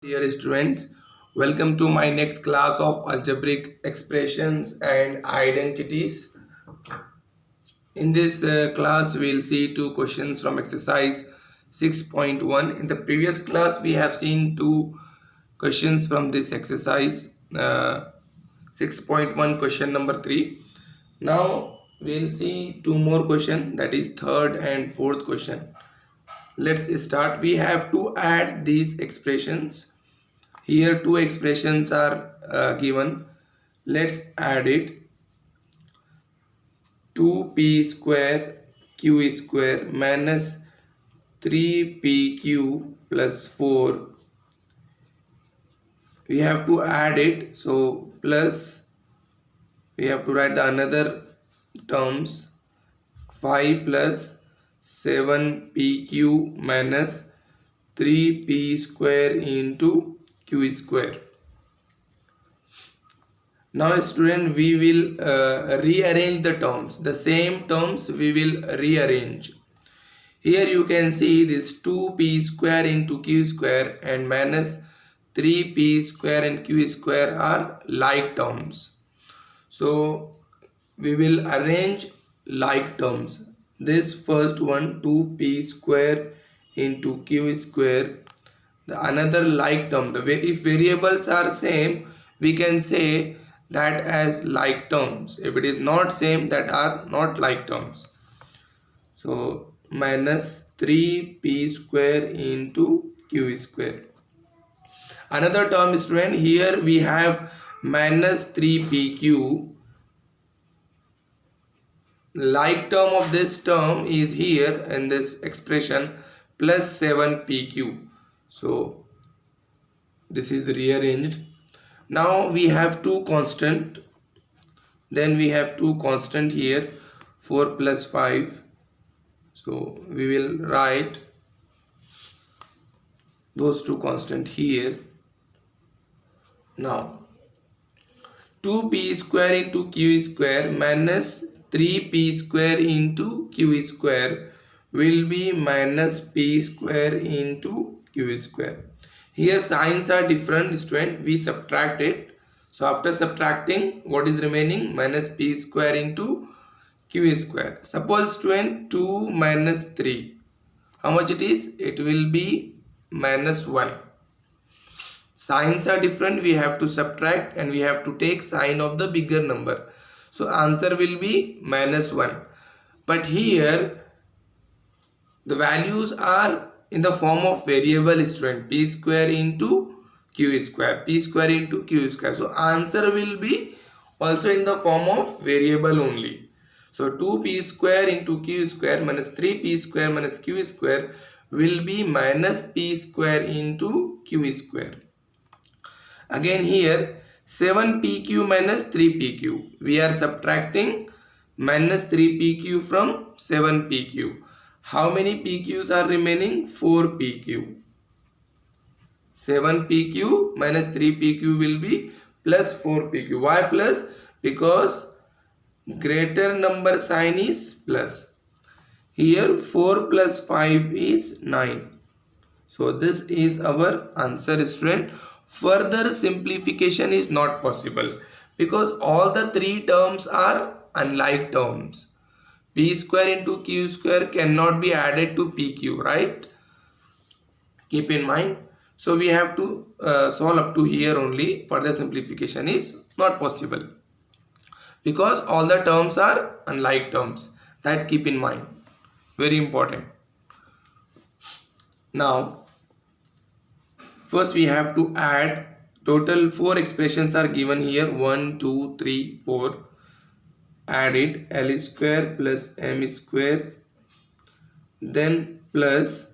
Dear students, welcome to my next class of algebraic expressions and identities. In this class, we'll see two questions from exercise 6.1. In the previous class, we have seen two questions from this exercise 6.1 question number 3. Now, we'll see two more questions, that is third and fourth question. Let's start. We have to add these expressions. Here two expressions are given. Let's add it. 2p square q square minus 3pq plus 4. We have to add it. So plus we have to write the another terms. 5 plus 7pq minus 3p square into q square. Now student, we will rearrange the terms. The same terms we will rearrange. Here you can see this 2p square into q square and minus 3p square and q square are like terms. So we will arrange like terms. This first one 2p square into q square. The another like term. If variables are same, we can say that as like terms. If it is not same, that are not like terms. So minus 3p square into q square. Another term student, here we have minus 3pq. Like term of this term is here in this expression plus 7pq. So this is the rearranged. Now we have two constant. Then we have two constant here, 4 plus 5. So we will write those two constant here. Now 2p square into q square minus 3p square into q square will be minus p square into q square. Here signs are different student, we subtract it. So after subtracting, what is remaining? Minus p square into q square. Suppose student 2 minus 3, how much it is? It will be minus 1. Signs are different, we have to subtract and we have to take sign of the bigger number. So answer will be minus 1. But here the values are in the form of variable student, p square into q square, p square into q square. So answer will be also in the form of variable only. So 2p square into q square minus 3p square minus q square will be minus p square into q square. Again here 7pq minus 3pq. We are subtracting minus 3pq from 7pq. How many pq's are remaining? 4pq. 7pq minus 3pq will be plus 4pq. Why plus? Because greater number sign is plus. Here 4 plus 5 is 9. So this is our answer student. Further simplification is not possible because all the three terms are unlike terms. P square into q square cannot be added to pq, right? Keep in mind. So we have to solve up to here only. Further simplification is not possible because all the terms are unlike terms. That keep in mind. Very important. Now first we have to add. Total 4 expressions are given here. 1, 2, 3, 4. Add it. L square plus m square, then plus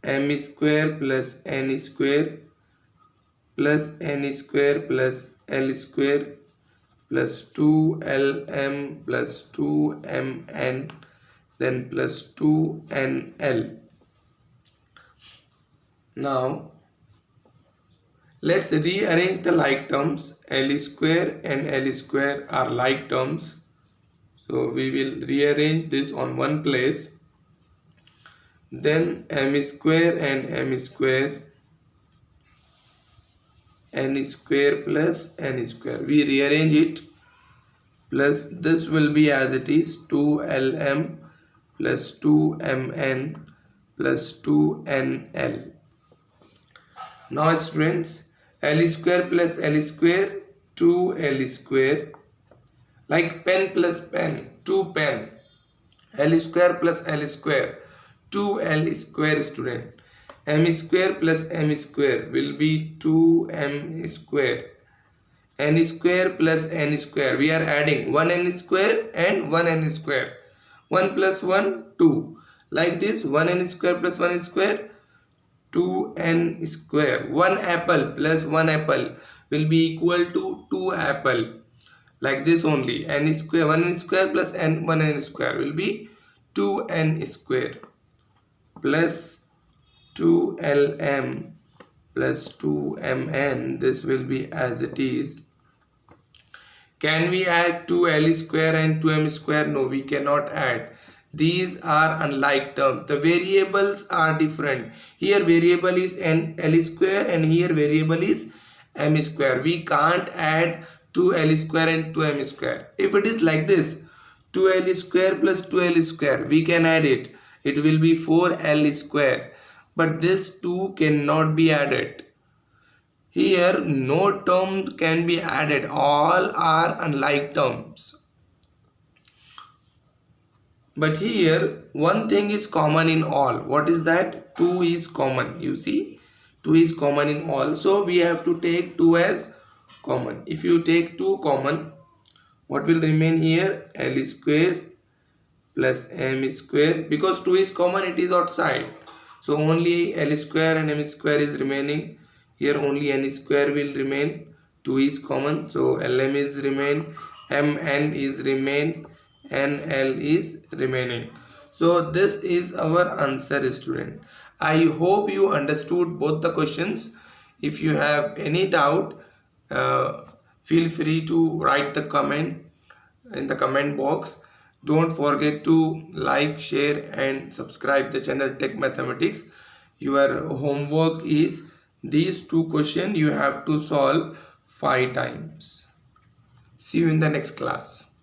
m square plus n square plus n square plus l square plus 2lm plus 2mn, then plus 2nl. Now let's rearrange the like terms. L square and L square are like terms. So we will rearrange this on one place. Then m square and m square n square plus n square. We rearrange it, plus this will be as it is 2lm plus 2mn plus 2nl. Now students, l square plus l square 2l square, like pen plus pen, 2 pen, l square plus l square 2l square student. M square plus m square will be 2m square. N square plus n square, we are adding 1n square and 1n square. 1 plus 1 2, like this 1n square plus 1 square 2n square. 1 apple plus 1 apple will be equal to 2 apple, like this only. N square 1n square plus n 1n square will be 2n square plus 2lm plus 2mn. This will be as it is. Can we add 2l square and 2m square? No, we cannot add. These are unlike terms. The variables are different. Here variable is l square and here variable is m square. We can't add 2l square and 2m square. If it is like this, 2l square plus 2l square, we can add it. It will be 4l square. But this 2 cannot be added. Here no term can be added. All are unlike terms. But here one thing is common in all. What is that? 2 is common. You see, 2 is common in all. So we have to take 2 as common. If you take 2 common, what will remain here? L square plus m square. Because 2 is common, it is outside. So only l square and m square is remaining. Here only n square will remain. 2 is common. So lm is remain, mn is remain, nl is remaining. So this is our answer student. I hope you understood both the questions. If you have any doubt, feel free to write the comment in the comment box. Don't forget to like, share and subscribe the channel Tech Mathematics. Your homework is these 2 questions you have to solve 5 times. See you in the next class.